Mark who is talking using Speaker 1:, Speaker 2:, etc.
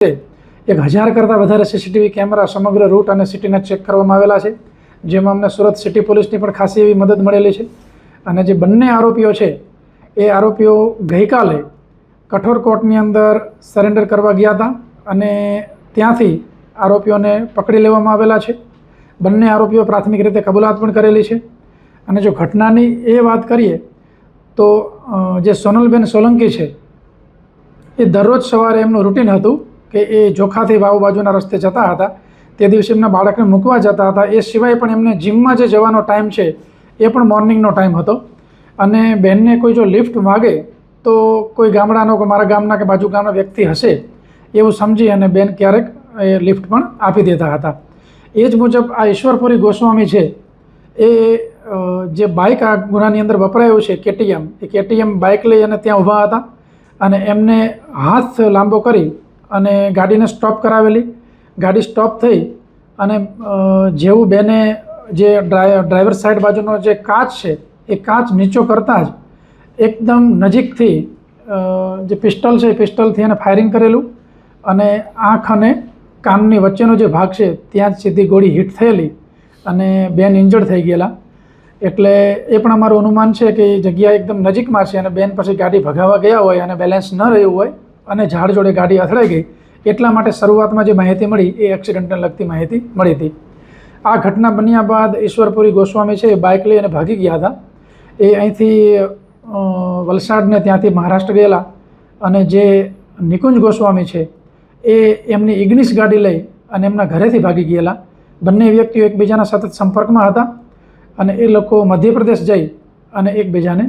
Speaker 1: 1000 કરતાં વધારે CCTV camera સમગ્ર રૂટ અને સિટીના ચેક કરવામાં આવેલા છે, જેમાં અમને સુરત સિટી પોલીસની પણ ખાસી એવી મદદ મળેલી છે. અને જે બંને આરોપીઓ છે એ આરોપીઓ ગઈકાલે કઠોર કોર્ટની અંદર સરેન્ડર કરવા ગયા હતા અને ત્યાંથી આરોપીઓને પકડી લેવામાં આવેલા છે. બંને આરોપીઓ પ્રાથમિક રીતે કબૂલાત પણ કરેલી છે. અને જો ઘટનાની એ વાત કરીએ તો જે સોનલબેન સોલંકી છે એ દરરોજ સવારે એમનું રૂટીન હતું કે એ જોખાથી વાવ બાજુના રસ્તે જતા હતા. તે દિવસે એમના બાળકને મૂકવા જતા હતા. એ સિવાય પણ એમને જીમમાં જે જવાનો ટાઈમ છે એ પણ મોર્નિંગનો ટાઈમ હતો. અને બહેનને કોઈ જો લિફ્ટ માગે તો કોઈ ગામડાનો કે મારા ગામના કે બાજુ ગામના વ્યક્તિ હશે એવું સમજી અને બેન ક્યારેક એ લિફ્ટ પણ આપી દેતા હતા. એ જ મુજબ આ ઈશ્વરપુરી ગોસ્વામી છે એ જે બાઇક આ ગુનાની અંદર વપરાયું છે કેટીએમ, એ કેટીએમ બાઇક લઈ અને ત્યાં ઊભા હતા અને એમને હાથ લાંબો કરી અને ગાડીને સ્ટોપ કરાવેલી. ગાડી સ્ટોપ થઈ અને જેવું બેને જે ડ્રાઈવર સાઈડ બાજુનો જે કાચ છે એ કાચ નીચો કરતાં જ એકદમ નજીકથી જે પિસ્ટલ છે એ પિસ્ટલથી એને ફાયરિંગ કરેલું અને આંખ અને કાનની વચ્ચેનો જે ભાગ છે ત્યાં જ સીધી ગોળી હિટ થયેલી અને બેન ઇન્જર્ડ થઈ ગયેલા. એટલે એ પણ અમારું અનુમાન છે કે એ જગ્યા એકદમ નજીકમાં છે અને બેન પછી ગાડી ભગાવવા ગયા હોય અને બેલેન્સ ન રહ્યું હોય અને ઝાડ જોડે ગાડી અથડાઈ ગઈ. એટલા માટે શરૂઆતમાં જે માહિતી મળી એ એક્સિડન્ટને લગતી માહિતી મળી હતી. આ ઘટના બન્યા બાદ ઈશ્વરપુરી ગોસ્વામી છે એ બાઇક લઈ અને ભાગી ગયા હતા. એ અહીંથી વલસાડને ત્યાંથી મહારાષ્ટ્ર ગયેલા અને જે નિકુંજ ગોસ્વામી છે એ એમની ઇગ્નિસ ગાડી લઈ અને એમના ઘરેથી ભાગી ગયેલા. બંને વ્યક્તિઓ એકબીજાના સતત સંપર્કમાં હતા અને એ લોકો મધ્યપ્રદેશ જઈ અને એકબીજાને